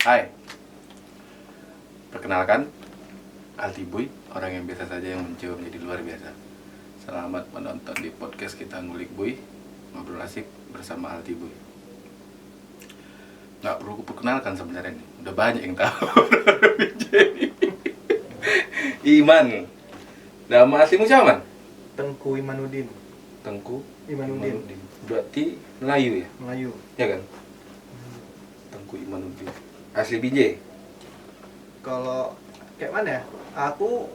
Hai, perkenalkan Altiboy, orang yang biasa saja yang mencoba menjadi luar biasa. Selamat menonton di podcast kita Ngulik Boy, ngobrol asik bersama Altiboy. Nggak perlu kuperkenalkan sebenarnya nih, udah banyak yang tahu. Iman, nama aslimu siapa man? Tengku Imanuddin. Tengku Imanuddin. Berarti Melayu ya? Melayu. Ya kan? Tengku Imanuddin. Asli Binjai? Kalau kayak mana ya? Aku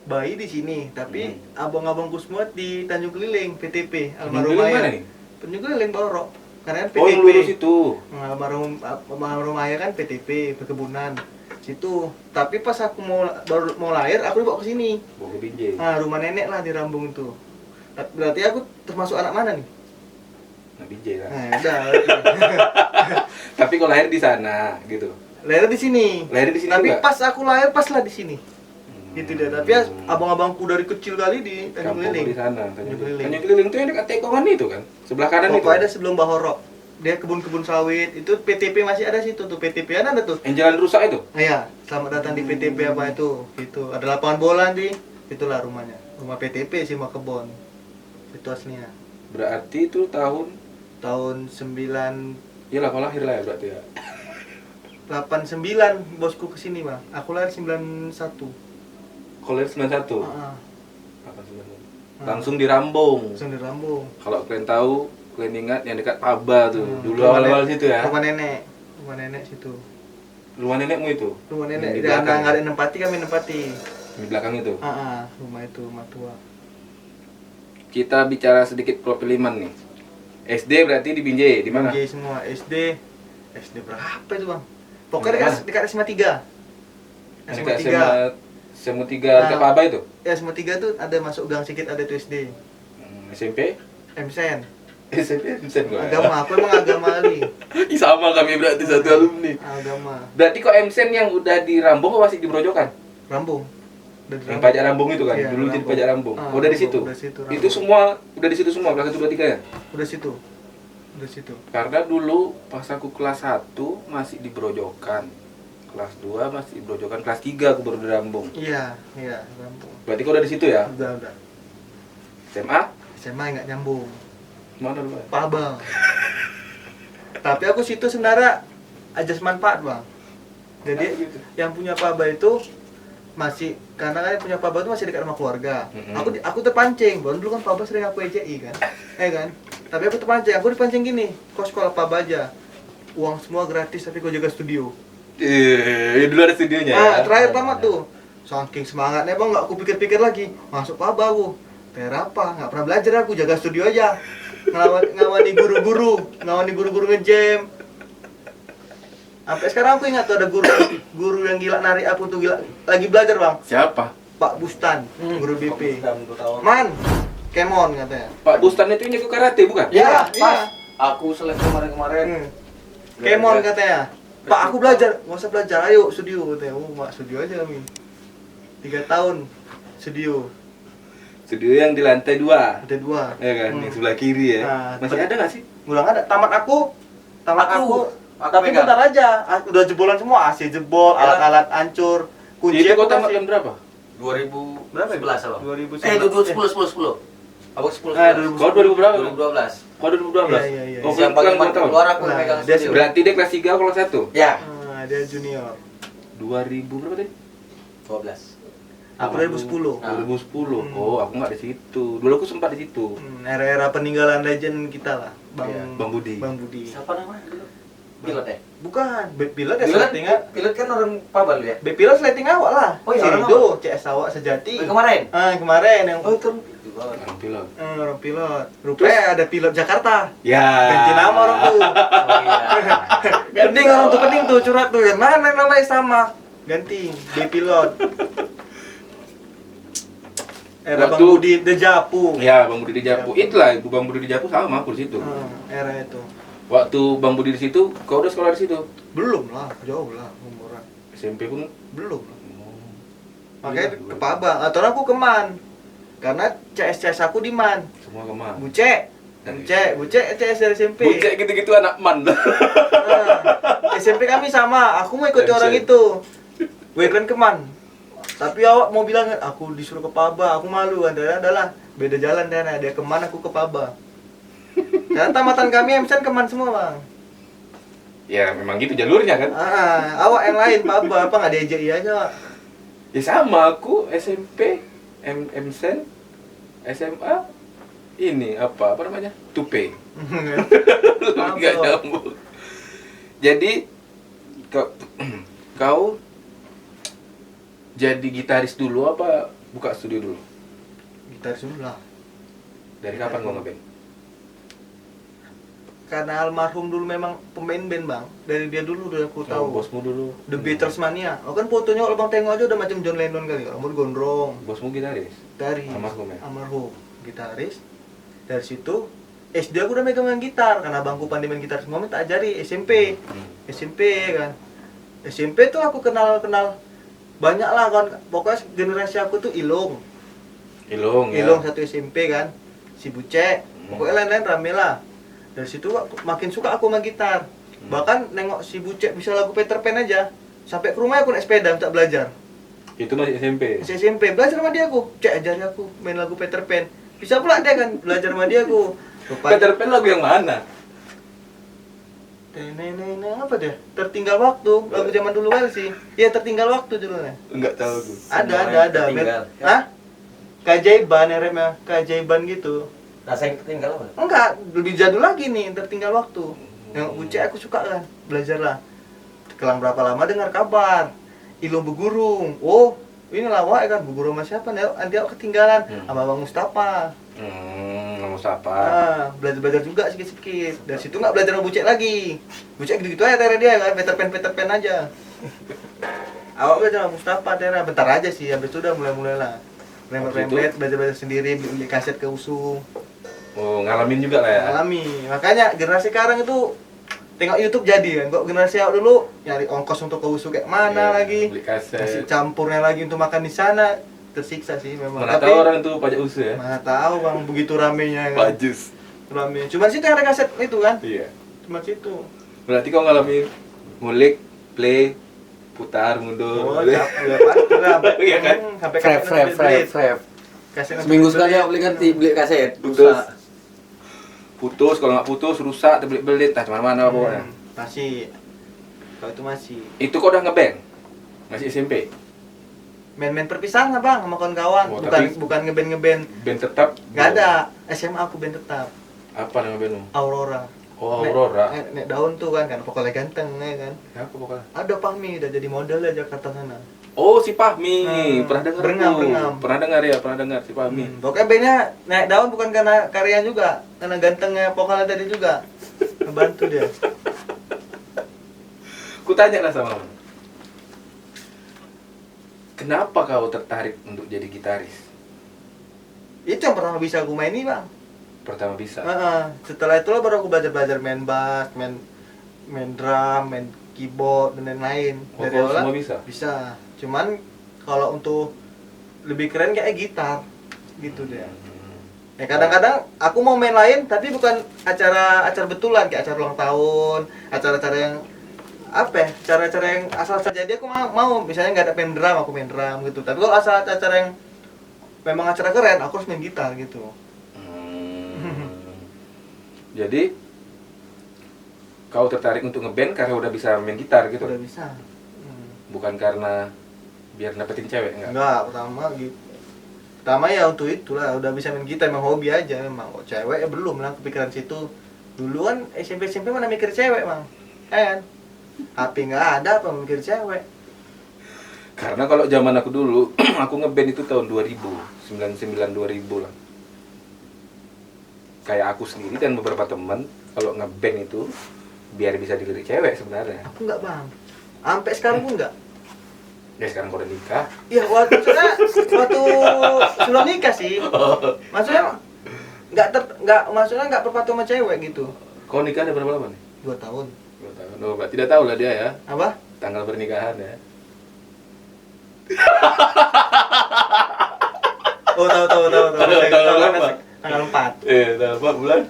bayi di sini, tapi abang-abangku semua di Tanjung Keliling, PTP, almarhum Mana ayah. nih? Tanjung Keliling Borok. Karena kan PTP. Oh, yang lurus itu. Almarhum ayah kan PTP, perkebunan. Situ. Tapi pas aku baru mau lahir, aku dibawa ke sini. Bawa ke Binjai. Nah, rumah nenek lah di Rambung itu. Berarti aku termasuk anak mana nih? Nah, Binjai lah. Nah, udah. Tapi kau lahir di sana gitu. Lahir di sini. Lahir di sini Tapi juga? pas aku lahir pas lah di sini. Gitu dia. Tapi ya, abang-abangku dari kecil kali di Tanjung Kampung Keliling. di sana. Tanjung Keliling. Tanjung Keliling itu yang dekat Tekongan itu kan? Sebelah kanan itu. Pokoknya ada sebelum Bahorok. Dia kebun-kebun sawit. Itu PTP masih ada situ tuh. PTP ada tuh. Yang jalan rusak itu? Nah, ya, selamat datang di PTP apa itu. Itu ada lapangan bola di. Itulah rumahnya. Rumah PTP sih, rumah kebon. Itu aslinya. Berarti itu tahun Tahun 9 iyalah kau lahir lah ya berarti ya. 89 bosku kesini, Bang. Aku lahir 91. Kau lahir 91? Heeh. 91. Langsung di Rambung. Langsung di Rambung. Kalau kalian tahu, kalian ingat yang dekat Paba tuh. Dulu Rumah awal-awal nenek- situ ya. Rumah nenek. Rumah nenek situ. Rumah nenekmu itu? Rumah Yang nenek di di belakang. nggak ada nempati, kami nempati. Di belakang itu. Rumah itu rumah tua. Kita bicara sedikit profil Iman nih. SD berarti di Binjai, di mana? Binjai semua. SD berapa itu, Bang? Pokoknya dekat SMA 3. SMA Dekat 3. SMA 3 dekat Paba itu? Ya, SMA 3 tuh ada masuk gang sedikit, ada tuh SD. SMP? MSN. SMP Vincent gua. Agama, aku emang agama kali. Ih, sama kami berarti satu alumni. Agama. Berarti kok MSen yang udah di Rambung kok masih di Brojokan? Rambung. Udah di Yang Rambung. pajak Rambung itu kan? Iya, Dulu jadi Rambung. pajak Rambung. Ah, Oh, udah di situ. udah situ, Rambung. Itu semua udah di situ semua kelas 1 2 3 ya? Udah situ. Udah situ. Karena dulu pas aku kelas 1 masih di Brojokan. Kelas 2 masih di Brojokan, kelas 3 aku baru di Rambung. Iya, Rambung. Berarti kau udah di situ ya? Udah. SMA? SMA nggak nyambung. Mana lu? Pak Bang. Tapi aku situ sebenarnya ajas manfaat, Bang. Jadi Ah, gitu. yang punya Paba itu masih, karena kan yang punya Paba itu masih dekat sama keluarga. Aku terpancing, Bang. Dulu kan Paba sering aku EJI kan. Kan? Tapi aku terpancing, aku dipancing gini. Kau sekolah Paba aja. Uang semua gratis tapi kau jaga studio. Dulu ada studionya ya? Terakhir tamat tuh. Saking semangatnya, Bang, nggak aku pikir-pikir lagi. Masuk Paba aku. Apa? Nggak pernah belajar, aku jaga studio aja. Ngawani guru-guru nge-jam. Sampai sekarang aku ingat tuh ada guru yang gila narik aku tuh, gila lagi belajar, Bang. Siapa? Pak Bustan, guru BP. Man, Kemon katanya. Pak Bustan itu yang jago karate bukan? Iya, pas. Aku selesai kemarin. Kemon katanya. Pak, aku belajar. Nggak usah belajar, ayo studio katanya. Mak, studio aja kami. 3 tahun studio. Studio yang di lantai 2. Ada 2. Ya kan, yang sebelah kiri ya. Nah, Masih ada nggak sih? Ngulang ada. Tamat aku. Tapi pegang. bentar aja. Udah jebolan semua, AC jebol, Ya. alat-alat hancur. Kunci Itu aku kau tamat masih- tahun berapa? 2011 apa? 2011. 10. Aku 10. Ah, 2011. Kau 2000 berapa? 2012. Kau 2012? Iya. Oh, Yang kan paling berapa tahun? keluar aku Nah, megang dia studio. Berarti dia kelas 3 kelas 1? Ya. Dia junior. 2000 berapa tadi? 12. Aku 2010. 2010. Oh, aku nggak di situ. Dulu aku sempat di situ. Era-era peninggalan legend kita lah, Bang. Iya. Bang Budi. Bang Budi. Siapa namanya dulu? Pilot ya? Bukan, pilot ya sleting ah. Pilot kan orang Pabal ya? Pilot sleting awak lah. Oh iya, orang Itu CS awak sejati. Kemarin. Kemarin yang Oh itu juga. Orang pilot. orang pilot. Rupanya ada pilot Jakarta. Ya. Ganti nama orang tuh. Oh iya. Pening orang tuh, pening tuh curhat tuh. Yang mana namanya sama? Ganti B pilot. Era Bang Waktu- Budi Dejapu. Ya, Bang Budi di Japu. Itulah Ibu Bang Budi di Japu sama aku di situ. Era itu. Waktu Bang Budi di situ, kau udah sekolah di situ? Belum lah, jauh lah umuran. SMP pun Belum lah. oh. Makanya Iya, ke Pabang atau aku ke Man. Karena CS aku di Man. semua kemana? Buce. Bucek dari SMP. Bucek gitu-gitu anak man. Nah, SMP kami sama, aku mau ikuti MC. orang itu. Gue kan keman. Tapi awak mau bilang aku disuruh ke Paba, aku malu. Adalah beda jalan Dana, dia keman aku ke Paba. Karena tamatan kami MSN keman semua, Bang. Ya memang gitu jalurnya kan. Awak yang lain Paba apa enggak diajak iya aja, Wak? Ya sama aku SMP, MSen, SMA, ini apa namanya? Tupe. Nggak nyambung. Jadi kau jadi gitaris dulu apa buka studio dulu? Gitaris dulu lah. Dari kapan kau ngeband? Karena almarhum dulu memang pemain band, Bang. Dari dia dulu udah aku tahu. Bosmu dulu. The Beatles mania. Oh kan fotonya kalau Bang tengok aja udah macam John Lennon kali, rambut gondrong. Bosmu gitaris? Dari Almarhum ya? Almarhum gitaris. Dari situ SD aku udah megang main gitar karena abangku pandai main gitar semua minta ajari SMP. SMP kan. SMP tuh aku kenal banyak lah kan. Pokoknya generasi aku tuh Ilung. Ilung ya. Ilung satu SMP kan. Si Bucek. Pokoknya lain-lain rame lah. Dari situ makin suka aku main gitar. Bahkan nengok si Bucek bisa lagu Peter Pan aja. Sampai ke rumah aku naik sepeda minta belajar. Itu masih SMP. Masih SMP, belajar sama dia aku. Cek ajari aku main lagu Peter Pan. Bisa pula dia kan belajar sama dia aku. Peter Pan lagu yang mana? Apa dia? Tertinggal waktu, lagu zaman dulu kali sih. Iya, tertinggal waktu judulnya. Enggak tahu tuh. Ada. Tertinggal. Hah? Keajaiban RM-nya, keajaiban gitu. Rasa yang tertinggal apa? Enggak, lebih jadul lagi nih, tertinggal waktu. Yang Bucek aku suka kan, belajar lah. Kelang berapa lama dengar kabar. Ilung bergurung. Oh, ini lawak kan, bergurung sama siapa? Nanti aku ketinggalan sama Bang Mustafa. Mustafa. Belajar juga sikit-sikit. Dari situ nggak belajar sama Bucek lagi. Bucek gitu-gitu aja Tera dia kan, Peter Pan aja. Awak belajar sama Mustafa Tera, bentar aja sih, habis itu udah mulai lah. Rembet, belajar sendiri, beli kaset ke Usung. Oh, ngalamin juga lah ya. Alami. Makanya generasi sekarang itu tengok YouTube jadi kan. Kok generasi awak dulu nyari ongkos untuk ke Usung kayak mana Iya, lagi. beli kaset. Kasih campurnya lagi untuk makan di sana. Tersiksa sih memang. Mana tahu orang tuh pajak usus ya. Mana tahu Bang begitu ramenya kan. Pajus. Rame. Cuman situ yang ada kaset itu kan. Iya. Cuma situ. Berarti kau ngalamin ngulik, play, putar, mundur. Ya pasti lah. Iya kan? Sampai Frap. Kaset Seminggu sekali aku beli kaset. Putus. Rusak. Putus, kalau nggak putus rusak, terbelit-belit, nah mana pokoknya. Masih. Kalau itu masih. Itu kau udah ngeband? Masih SMP? Main-main perpisahan lah Bang sama kawan-kawan. Oh, bukan tapi- ngeband. Band tetap? Nggak ada. SMA aku band tetap. Apa nama bandmu? Aurora. Oh, Aurora. Nek daun tuh kan vokalnya ganteng ya kan. Apa pokoknya? Ada Pahmi udah jadi model ya Jakarta sana. Oh, si Fahmi. Pernah dengar Berengam, tuh. berengam. Pernah dengar ya, pernah dengar si Fahmi. Pokoknya bandnya naik daun bukan karena karya juga, karena gantengnya vokalnya tadi juga. Ngebantu dia. Ku tanya lah sama kamu. Kenapa kau tertarik untuk jadi gitaris? Itu yang pertama bisa aku maini Bang. Pertama bisa. Setelah itu baru aku belajar main bass, main drum, main keyboard dan lain-lain. Oh, Dari kau awal semua bisa? bisa. Cuman kalau untuk lebih keren kayak gitar gitu dia. Ya kadang-kadang aku mau main lain tapi bukan acara betulan kayak acara ulang tahun, acara-acara yang apa ya, cara-cara yang asal saja dia aku mau misalnya nggak ada main drum aku main drum gitu. Tapi kalau asal acara yang memang acara keren aku harus main gitar gitu. Jadi kau tertarik untuk ngeband karena udah bisa main gitar gitu? Udah bisa. Bukan karena biar dapetin cewek enggak? Enggak, pertama gitu. Pertama ya untuk itulah udah bisa main gitar emang hobi aja memang. Kok cewek ya belum lah kepikiran situ. Dulu kan SMP mana mikir cewek, Bang. Kan? HP nggak ada apa mikir cewek. Karena kalau zaman aku dulu, aku ngeband itu tahun 2000, 99 2000 lah. Kayak aku sendiri dan beberapa teman kalau ngeband itu biar bisa dilirik cewek sebenarnya. Aku nggak, Bang. Sampai sekarang pun nggak. Ya sekarang kau udah nikah. Iya, waktu sebelum nikah sih. Maksudnya maksudnya nggak berpatu sama cewek gitu. Kau nikah ada berapa lama nih? 2 tahun. 2 tahun. Oh, berarti tidak tahu lah dia ya. Apa? Tanggal pernikahan ya. Oh, tahu. Tahu apa? Tanggal 4. Tanggal 4 bulan?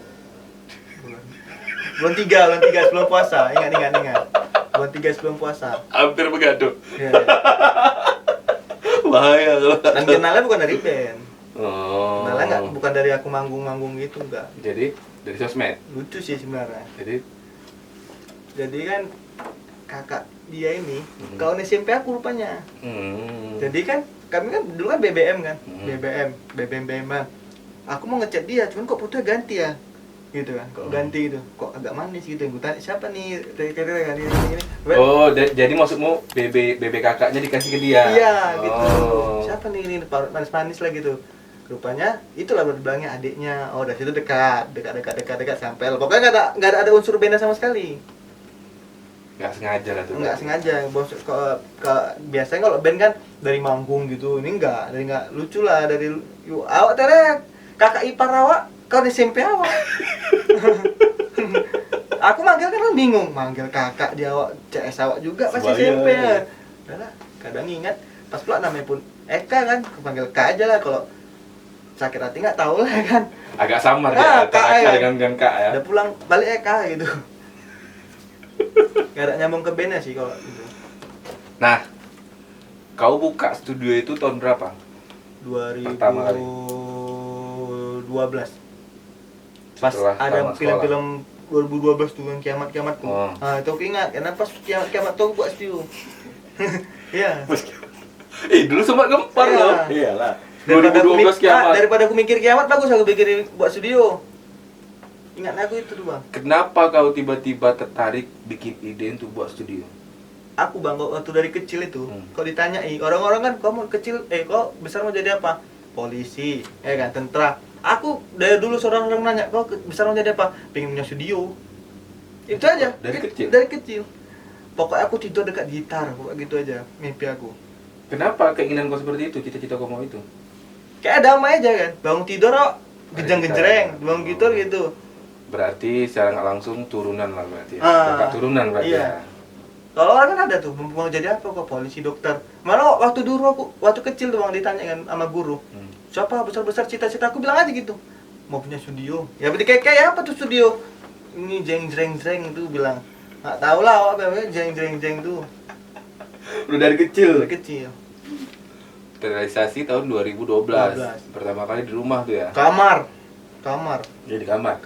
Bulan 3 sebelum puasa. Ingat. Bulan 3 sebelum puasa. Hampir begaduh. Ya. Bahaya kalau. Dan kenalnya bukan dari band. Oh. Kenalnya bukan dari aku manggung-manggung gitu, enggak. Jadi dari sosmed. Lucu sih sebenarnya. Jadi kan kakak dia ini kawan SMP aku rupanya. Jadi kan kami kan dulu kan BBM kan. BBM. Aku mau ngechat dia, cuman kok fotonya ganti ya. Gitu kan. Kok ganti gitu. Kok agak manis gitu. Gue tanya, siapa nih? Kan ini. Oh, jadi maksudmu BB kakaknya dikasih ke dia? Iya, gitu. Oh. Siapa nih ini manis-manis lah gitu. Rupanya itulah bilangnya adiknya. Oh, dari situ dekat sampai. Pokoknya enggak ada unsur beda sama sekali. Nggak sengaja lah tuh. Nggak sengaja. Biasanya kalau band kan dari manggung gitu. Ini enggak lucu lah dari awak terek. Kakak ipar awak, kau di SMP awak. Aku manggil kan bingung, manggil kakak dia awak CS awak juga pasti Sebaya. SMP ya. Udahlah, kadang ingat pas pula namanya pun Eka kan, aku panggil K aja lah kalau sakit hati nggak tahu lah kan. Agak samar Nah, ya, Kak, antara ya. Aka dengan Kak ya. Udah pulang balik Eka gitu. Gak ada nyambung ke bandnya sih kalau gitu. Nah, kau buka studio itu tahun berapa? 2012. Pertama kali. Pas Setelah ada tamat film-film 2012 tuh yang kiamat-kiamat tuh. Oh. Nah, itu aku ingat karena pas kiamat-kiamat tuh aku buat studio. Iya. Dulu sempat gempar Iya. loh. Iyalah. Daripada 2012 kiamat. daripada aku mikir kiamat bagus aku bikin buat studio. Ingat aku itu tuh, Bang. Kenapa kau tiba-tiba tertarik bikin ide untuk buat studio? Aku Bang waktu dari kecil itu, kok ditanyai orang-orang kan kamu kecil kau besar mau jadi apa? Polisi, kan tentara. Aku dari dulu orang-orang nanya, kau besar mau jadi apa? Pengen punya studio. Itu aja. Dari kecil? Dari kecil. Pokoknya aku tidur dekat gitar, pokoknya gitu aja mimpi aku. Kenapa keinginan kau seperti itu? Cita-cita kau mau itu? Kayak damai aja kan. Bangun tidur kok gejang-gejreng, bangun gitar gitu. Berarti secara nggak langsung turunan lah berarti ya. Ah, Kakak turunan berarti iya. ya. Kalau orang kan ada tuh mau jadi apa kok polisi dokter. Malah waktu dulu aku waktu kecil tuh Bang ditanya kan sama guru. Siapa besar-besar cita-cita aku bilang aja gitu. Mau punya studio. Ya berarti kayak apa tuh studio? Ini jeng-jeng-jeng tuh bilang. Enggak tahu lah apa namanya jeng-jeng-jeng tuh. Udah dari kecil. Dari kecil. Terrealisasi tahun 2012. Pertama kali di rumah tuh ya. Kamar. Jadi di kamar.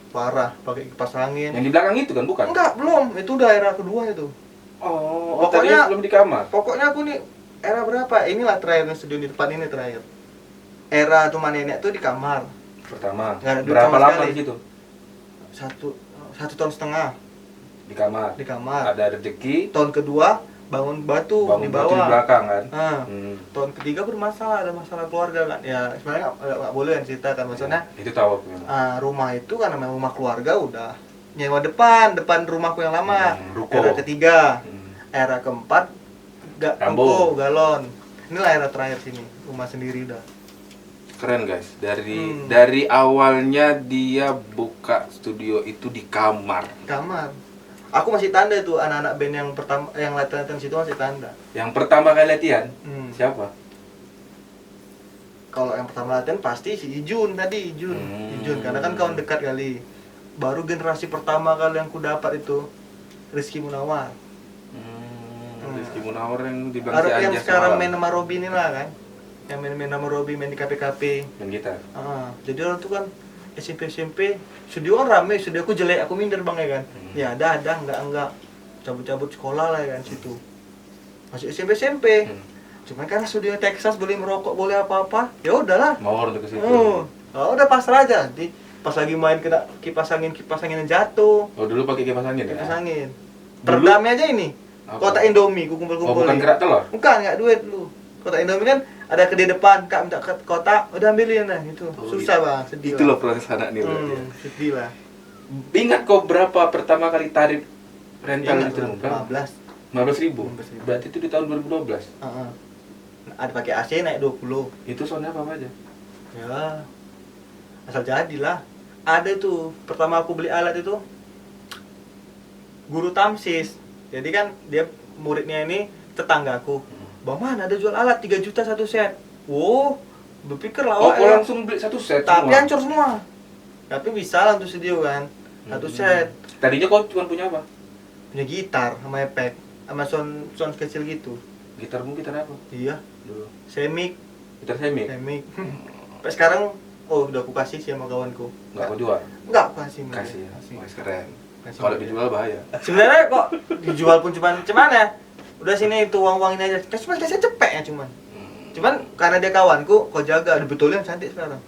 Parah, pakai kipas angin. Yang di belakang itu kan bukan? Enggak, belum. Itu daerah kedua itu. Oh, Pokoknya- tadi belum di kamar. Pokoknya aku nih era berapa? Inilah terakhir studio di depan ini terakhir. Era rumah nenek tuh di kamar. Pertama. Nggak ada duit Berapa sama lama sekali. di situ? Satu tahun setengah Di kamar. di kamar. Ada rezeki. Tahun kedua bangun batu Bangun di batu bawah. di belakang kan. Tahun ketiga bermasalah, ada masalah keluarga kan. Ya sebenarnya nggak boleh kan cerita kan maksudnya. Itu tahu aku memang. Rumah itu kan namanya rumah keluarga udah nyewa depan rumahku yang lama. Ruko. Era ketiga, era keempat Rambo. ruko galon. Inilah era terakhir sini, rumah sendiri udah. Keren guys. Dari awalnya dia buka studio itu di kamar. Kamar. Aku masih tanda itu anak-anak band yang pertama yang latihan situ masih tanda. Yang pertama kali latihan siapa? Kalau yang pertama latihan pasti si Ijun tadi, Ijun karena kan kawan dekat kali. Baru generasi pertama kali yang ku dapat itu Rizky Munawar. Rizky Munawar yang di Bang Ada Si yang Anjas sekarang semalam. main sama Robby ini lah kan. Yang main sama Robby main di KPKP. Main gitar. Jadi orang tuh kan SMP studio kan rame, studio aku jelek, aku minder Bang ya kan. Ya ada enggak cabut-cabut sekolah lah ya kan situ. Masih SMP. Cuman karena studio Texas boleh merokok, boleh apa-apa, ya udahlah. Mau untuk ke situ. Udah pasrah aja. Pas lagi main kena kipas angin yang jatuh. Oh, dulu pakai kipas angin ya? Kipas angin. Dulu- Teredamnya aja ini. Apa? Kotak Indomie, ku Oh, kumpul-kumpul. bukan kerak telur? Bukan, enggak duit dulu. Kotak Indomie kan ada ke di depan, Kak minta ke kotak, udah ambilin lah gitu. Oh, Susah Bang, sedih. Itu lah. loh proses anak nih berarti. ya. Sedih lah. Ingat kau berapa pertama kali tarif rental Ingat, itu? Bang, 15. 15.000. 15.000. Berarti itu di tahun 2012. Ada pakai AC naik 20. Itu soalnya apa aja? Ya. Asal jadilah. Ada tuh, pertama aku beli alat itu guru Tamsis. Jadi kan dia muridnya ini tetanggaku. Bang mana ada jual alat 3 juta satu set. Wow, berpikir lah Oh, awak kau ya. langsung beli satu set Tapi semua? hancur semua. Tapi bisa lah untuk studio kan. Satu set. Tadinya kau cuma punya apa? Punya gitar sama efek sama sound kecil gitu. Gitarmu gitar apa? Iya, Dulu. semik. Gitar semi. Sampai sekarang udah aku kasih sih sama kawanku. Enggak kau jual? Enggak, aku kasih. Kasih ya. Wah, keren. Kasih. Kalau dijual bahaya. Sebenarnya kok dijual pun cuman ya. Udah sini itu uang-uang ini aja. Cuma kasih cepet ya cuman. Cuman karena dia kawanku, kau jaga dibetulin cantik sekarang.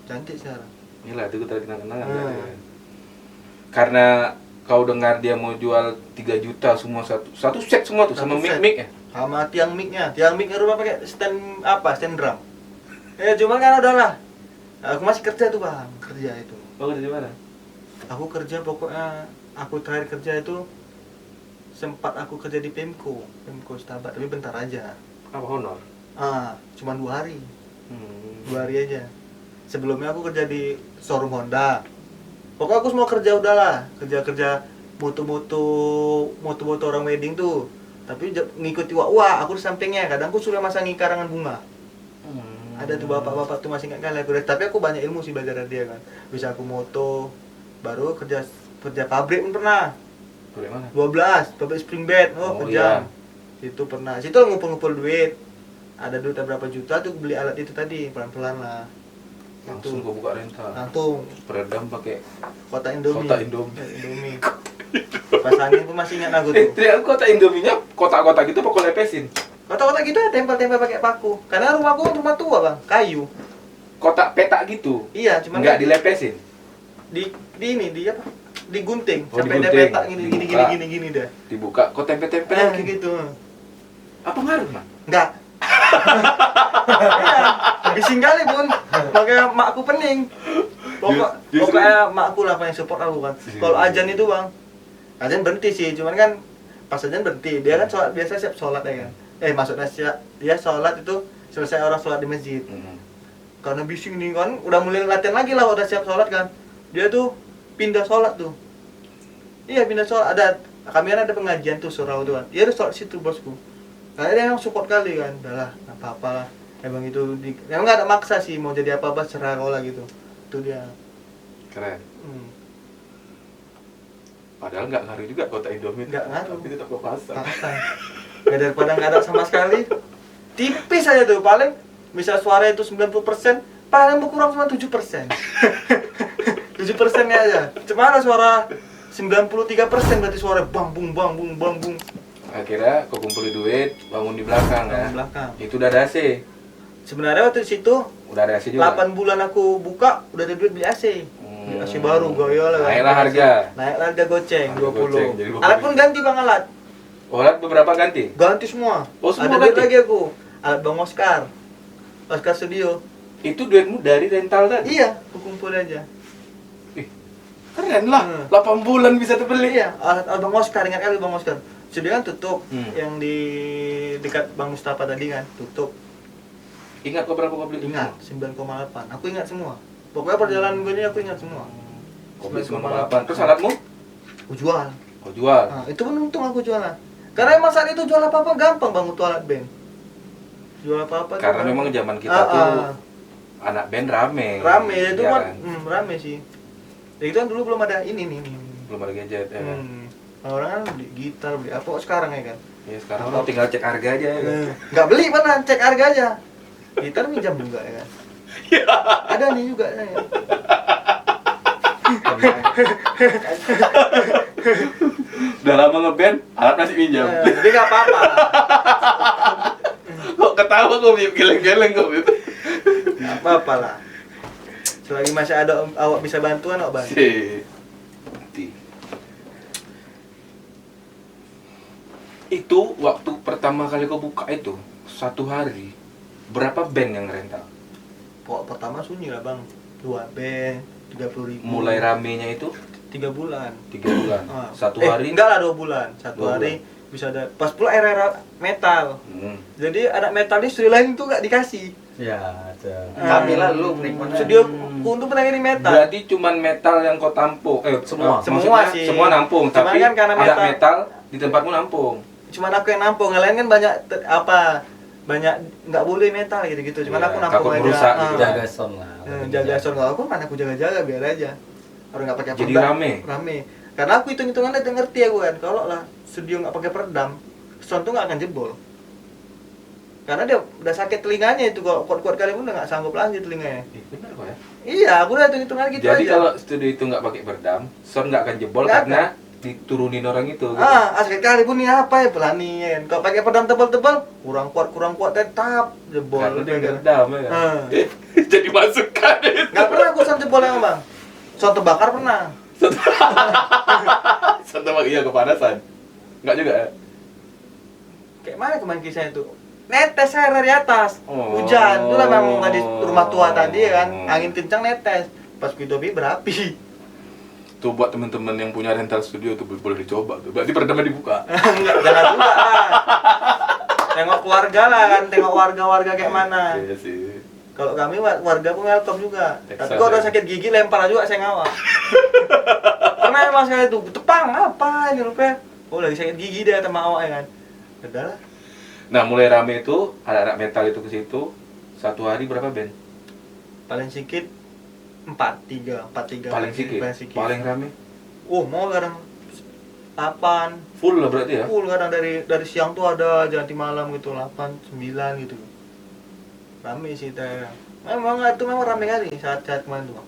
Cantik sekarang. Inilah itu kita kenal-kenalan. Hmm. Karena kau dengar dia mau jual 3 juta semua satu set semua tuh sama Satu set. mic ya. Sama tiang mic-nya rumah pakai stand drum. Ya cuman kan udahlah. Aku masih kerja tuh bang, kerja itu. Oh, dari mana? Aku kerja pokoknya, aku terakhir kerja itu sempat aku kerja di Pemko Stabat, tapi bentar aja. Apa honor? Cuman 2 hari. 2 hari aja. Sebelumnya aku kerja di showroom Honda. Pokoknya aku semua kerja udahlah, kerja moto orang wedding tuh. Tapi ngikuti wak, aku di sampingnya. Kadang aku sudah masangi karangan bunga. Ada tuh bapak-bapak tuh masih nggak kali aku. Tapi aku banyak ilmu sih belajar dari dia kan. Bisa aku moto, baru kerja pabrik pun pernah. Boleh mana? 12, pabrik spring bed, kerja. Situ pernah. Situ ngumpul-ngumpul duit. Ada duit berapa juta tuh beli alat itu tadi, pelan-pelan lah. Langsung kau buka rental. Langsung Peredam pakai kotak Indomie. kotak Indomie. Indomie. Pasangin pun masih ingat aku tuh. Aku kotak Indominya kotak-kotak gitu apa kau lepesin? Kotak-kotak gitu ya tempel-tempel pakai paku. Karena rumahku rumah tua bang, kayu. Kotak petak gitu. Iya, cuman Enggak dilepesin. di apa? Digunting Oh, sampai ada digunting. petak Dibuka. gini dah. Dibuka, kau tempel-tempel Kayak lagi. gitu. Apa ngaruh, Mak? Enggak. Iya, bising kali pun. Makanya makku pening. Pokoknya makku lah paling support aku kan. Kalau ajan itu bang, ajan berhenti sih, cuman kan pas ajan berhenti, dia kan sholat biasa siap sholat ya kan. Maksudnya dia sholat itu selesai orang sholat di masjid. Karena bising nih kan, udah mulai latihan lagi lah, udah siap sholat kan. Dia tuh pindah sholat tuh. Iya pindah sholat, kami kan ada pengajian tuh surau tuh kan. Dia udah sholat situ bosku. Karena dia yang support kali kan, udahlah nggak apa-apa lah. Emang itu emang nggak ada maksa sih mau jadi apa-apa serah kau lah gitu. Itu dia. Keren. Padahal nggak ngaruh juga kotak Indomie. Nggak ngaruh. Tapi tetap kau pasang. Maksa. Nggak daripada nggak ada sama sekali. Tipis aja tuh, paling misal suara itu 90%, paling berkurang cuma 7%. 7%-nya aja. Cuma ada suara 93% berarti suara bang bung bang bung bang bung. Akhirnya kau kumpulin duit, bangun di belakang ya. Di belakang. Itu udah ada AC. Sebenarnya waktu di situ Udah ada AC juga. 8 bulan aku buka udah ada duit beli AC. Beli AC baru gaya lah. Naiklah harga. Naiklah harga goceng Harga 20. goceng, jadi 20. Alat pun ganti bang alat. Alat beberapa ganti. Ganti semua. Oh, semua ada duit ganti? lagi aku. Alat Bang Oscar. Oscar Studio. Itu duitmu dari rental tadi? Iya, aku kumpul aja. Keren lah, 8 bulan bisa terbeli. Iya, alat Bang Oscar, ingat kali Bang Oscar. Studio kan tutup, yang di dekat Bang Mustafa tadi kan tutup. Ingat kau berapa kau beli? Ingat, 9,8. Aku ingat semua. Pokoknya perjalanan gue ini aku ingat semua. Kau beli 9,8. Terus alatmu? Aku jual. Kau jual. Nah, itu pun untung aku jual lah. Karena emang saat itu jual apa-apa gampang bang untuk alat band. Jual apa-apa. Karena gampang. memang zaman kita tuh anak band rame. Rame, itu ya kan rame sih. Ya itu kan dulu belum ada ini nih. Belum ada gadget ya. Orang kan beli gitar, beli apa sekarang ya kan? Ya sekarang lo tinggal cek harga aja ya. Nggak beli mana, cek harga aja. Gitar minjam juga ya kan? Ada nih juga ya. Udah lama ngeband, alat masih minjam. Jadi nggak apa-apa. Kok ketawa kok geleng-geleng kok gitu. Nggak apa-apa lah. Selagi masih ada awak bisa bantuan, awak bantu. Itu waktu pertama kali kau buka itu 1 hari berapa band yang rental? Pokok pertama sunyi lah bang, 2 band, 30.000. Mulai ramenya itu 3 bulan. 3 bulan. 1 hari? Enggak lah 2 bulan. 1 2 hari bisa ada. Pas pula era metal. Jadi anak metal ini studio lain tuh nggak dikasih. Ya, kami lah lu penikmatnya. Studio untuk penangani metal. Berarti cuman metal yang kau tampung. Semua. Maksudnya sih. semua nampung, Cuman tapi kan karena ada metal di tempatmu nampung. Cuman aku yang nampung, yang lain kan banyak banyak nggak boleh metal gitu-gitu. Cuman Iya, aku nampung takut aja. merusak gitu. Jaga sound lah. Jaga sound, kalau aku mana aku jaga-jaga biar aja. Orang nggak pakai Jadi produk. rame? Rame. Karena aku hitung-hitungannya udah ngerti ya gue kan, kalau lah studio nggak pakai peredam, sound tuh nggak akan jebol. Karena dia udah sakit telinganya itu, kalau kuat-kuat kali pun udah nggak sanggup lagi telinganya. Benar kok ya. Iya, aku udah hitung-hitungan gitu Jadi aja. kalau studio itu nggak pakai peredam, sound nggak akan jebol Nggak karena diturunin orang itu. Gitu. Sakit kali pun ini apa ya pelani ya kan. Kalau pakai peredam tebal-tebal, kurang kuat tetap jebol. Karena dia nggak redam ya kan. Ah. Jadi masukkan itu. Nggak pernah aku sound jebol yang bang. Sound terbakar pernah. Satu iya kepanasan. Nggak juga ya? Kayak mana kemarin kisahnya itu? Netes air dari atas, Oh. hujan. Itulah memang tadi rumah tua tadi ya kan, angin kencang netes. Pas Kuitobi berapi. Tuh buat teman-teman yang punya rental studio tuh boleh dicoba tuh. Berarti peredamnya dibuka. Enggak, jangan juga lah. Tengok keluarga lah kan, tengok warga-warga kayak mana. Iya sih. Kalau kami warga pun welcome juga. Texas, Tapi kalau udah ya. sakit gigi lempar juga saya ngawal. Karena emang sekali itu tepang apa ini rupanya. Oh lagi sakit gigi dia sama awak ya kan. Udah lah. Nah mulai rame itu, anak-anak metal itu ke situ. Satu hari berapa band? Paling sedikit 4-3. Paling sedikit? Paling rame? Oh mau kadang 8 Full lah berarti ya? full kadang dari siang tuh ada aja nanti malam gitu 8 9 gitu. Rame sih teh. Memang itu memang rame kali saat kemarin tuh.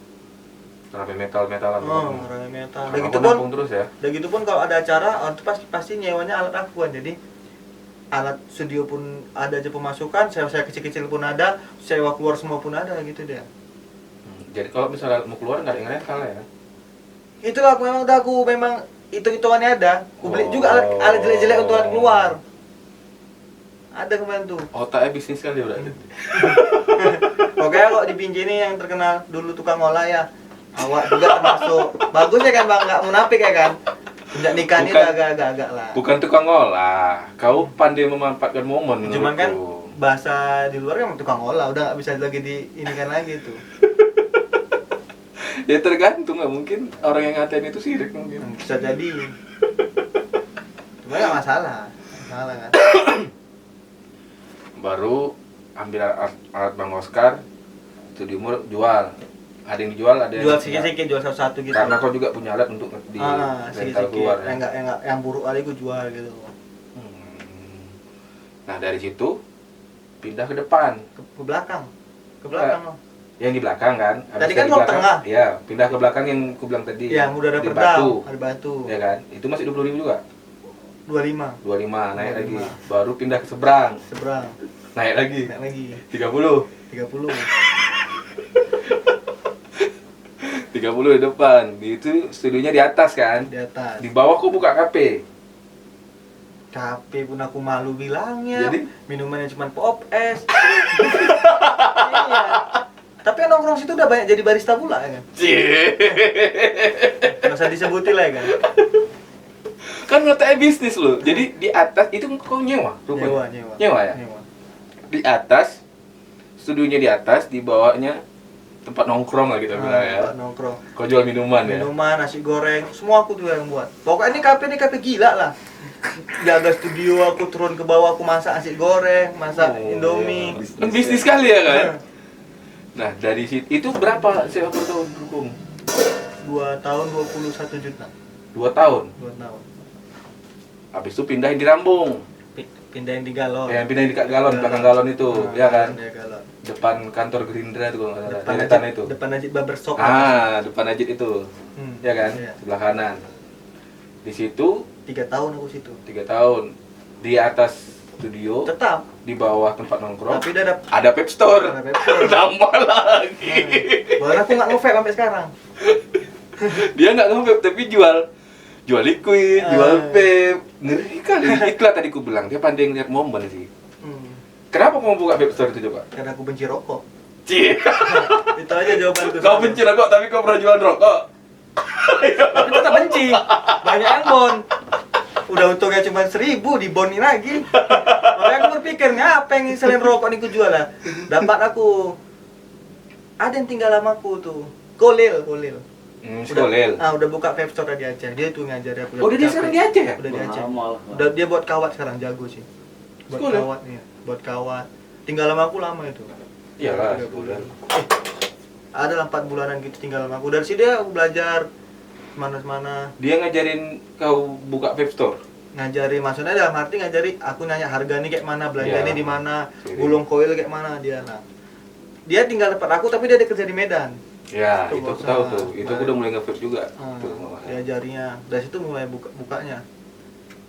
Rame metal-metalan. Oh, rame metal. Nah, Udah gitu aku pun nampung terus ya? udah gitu pun kalau ada acara itu pasti nyewanya alat aku kan. Jadi alat studio pun ada aja pemasukan, saya kecil-kecil pun ada, sewa keluar semua pun ada gitu dia. Jadi kalau misalnya mau keluar nggak ada yang rental ya? Itulah aku memang hitung-hitungannya ada. Aku beli juga alat jelek-jelek untuk alat keluar. Ada kemarin tuh. Otaknya bisnis kali berarti. Pokoknya kok di Pinji ini yang terkenal dulu tukang olah ya. Awak juga termasuk. Bagus ya kan Bang, nggak munafik ya kan. Sejak nikah ini Bukan. agak-agak lah. Bukan tukang olah, kau pandai memanfaatkan momen. Cuman kan menurutku. bahasa di luar kan tukang olah, udah nggak bisa lagi diinikan lagi tuh. Ya tergantung lah, mungkin orang yang ngatain itu sirik mungkin. Bisa jadi. Cuma nggak masalah kan. Baru ambil alat Bang Oscar, studio jual. Ada yang dijual, ada yang Jual tidak. sedikit, jual satu-satu gitu. Karena kau juga punya alat untuk di rental sedikit. keluar. Ya? Yang buruk kali gue jual gitu. Nah dari situ pindah ke depan. Ke belakang. Ke belakang loh. Yang di belakang kan. Habis Tadi kan dari mau belakang, tengah. Iya, pindah ke belakang yang ku bilang tadi. Yang udah ada di pedang, batu. ada batu. Ya kan? Itu masih 20.000 juga. 25 25 naik 25. lagi. Baru pindah ke seberang. seberang. Naik lagi. Naik lagi 30. 30. 30 di depan. Itu studionya di atas kan? Di atas. Di bawah kok buka kafe. Kafe pun aku malu bilangnya. Jadi? Minumannya cuma pop es. Iya. Tapi yang nongkrong situ udah banyak jadi barista pula ya kan. Nggak usah disebutin lah ya kan. Kan otaknya bisnis loh. Jadi di atas itu kau nyewa rupanya? Nyewa. Nyewa ya? Nyewa. Di atas, studionya di atas, di bawahnya tempat nongkrong lah kita bilang ya. Tempat nongkrong. Kau jual minuman ya? Minuman, nasi goreng, semua aku tuh yang buat. Pokoknya ini kafe gila lah. Jaga studio, aku turun ke bawah, aku masak nasi goreng, masak Indomie. Kan bisnis kali ya kan? Nah dari situ, itu berapa sewa per tahun dukung? 2 tahun 21 juta. 2 tahun? 2 tahun. Habis itu pindahin di Rambung. Pindahin di Galon. Yang pindahin di galon, belakang galon itu, ya kan? Iya, Galon. Depan kantor Gerindra itu kalau nggak salah, Depan deretan Najib, itu. depan Najib Barbershop. Depan Najib itu, Hmm, ya kan? iya. Sebelah kanan. Di situ 3 tahun aku situ. 3 tahun. Di atas studio, Tetap. di bawah tempat nongkrong, Tapi udah ada ada vape store. Ada vape store. Nambah lagi. Bahkan aku nggak nge-vape sampai sekarang. Dia nggak nge-vape tapi jual liquid, jual vape. Ngeri kali. Itulah tadi ku bilang, dia pandai ngeliat momen sih. Hmm. Kenapa mau buka vape store itu coba? Karena aku benci rokok. Cie. Itu aja jawabanku. Kau benci rokok tapi kau pernah jualan rokok. Tapi tetap benci. Banyak yang bon. Udah untungnya cuma 1.000 dibonin lagi. Makanya aku berpikir, apa yang selain rokok nih ku jual lah. Dapat aku. Ada yang tinggal sama aku tuh. Kolil. Skolel. Udah buka vape store di Aceh. Dia tuh ngajar aku. Oh, dia sekarang di Aceh ya? Udah di Aceh. Amal. Udah dia buat kawat sekarang, jago sih. Buat Sekolah? kawat nih, buat kawat. Tinggal sama aku lama itu. Iyalah, 3 bulan. Ada lah 4 bulanan gitu tinggal sama aku. Dari sini dia aku belajar semana Dia ngajarin kau buka vape store. ngajari, maksudnya dalam arti ngajari aku nanya harga nih kayak mana, belanjanya Iya. di mana, Jadi- gulung koil kayak mana dia. Nah, dia tinggal tempat aku tapi dia ada kerja di Medan. Ya, Itu itu aku bosan. tahu tuh. Itu aku udah mulai nge-vape juga. Tuh, Diajarinya dari situ mulai bukanya.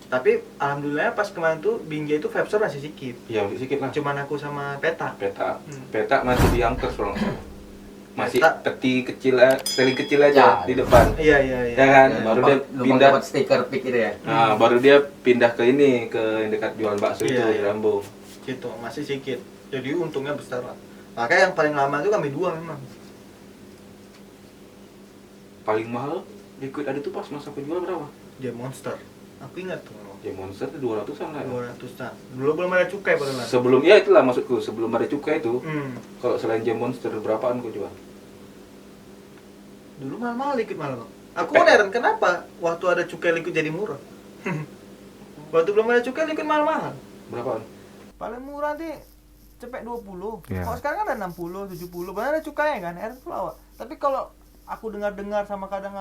Tapi alhamdulillah pas kemarin tuh Binjai itu vape store masih sedikit. Ya, sedikit lah. Cuman aku sama Peta. Peta. Hmm. Peta masih di Angkers kalau nggak salah. Masih Peta. peti kecil, seling kecil aja Ya. di depan. Iya. Ya kan, Ya, baru dia numpang pindah. dapat stiker pick itu ya. Nah, baru dia pindah ke ini, ke yang dekat jual bakso itu Iya, di iya. Rambo. Gitu, masih sedikit. Jadi untungnya besar lah. Makanya yang paling lama itu kami dua memang. Paling mahal liquid ada tuh pas masa penjual berapa? Dia Monster. Aku ingat tuh. Ya Monster itu 200-an lah. 200-an. Dulu belum ada cukai padahal. Sebelum ya itulah maksudku, sebelum ada cukai itu. Hmm. Kalau selain Jam Monster berapaan kau jual? Dulu mahal-mahal liquid malah, Bang. Aku kan heran kenapa waktu ada cukai liquid jadi murah. Waktu belum ada cukai liquid mahal-mahal. Berapaan? Paling murah sih cepet 20. Iya. Kalau sekarang kan ada 60, 70. Bahkan ada cukai kan, heran pula awak. Tapi kalau aku dengar-dengar sama kadang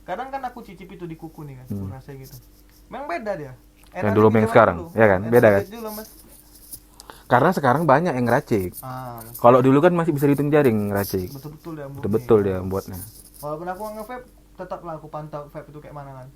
kan aku cicip itu di kuku nih kan, aku rasa gitu. Memang beda dia. Yang dulu sama yang sekarang, ya kan? Beda kan? Dulu, Mas. Karena sekarang banyak yang ngeracik. Ah, Kalau dulu kan masih bisa dihitung jaring ngeracik. betul-betul dia. Betul-betul dia buatnya. Walaupun aku nge-vape, tetaplah aku pantau vape itu kayak mana kan.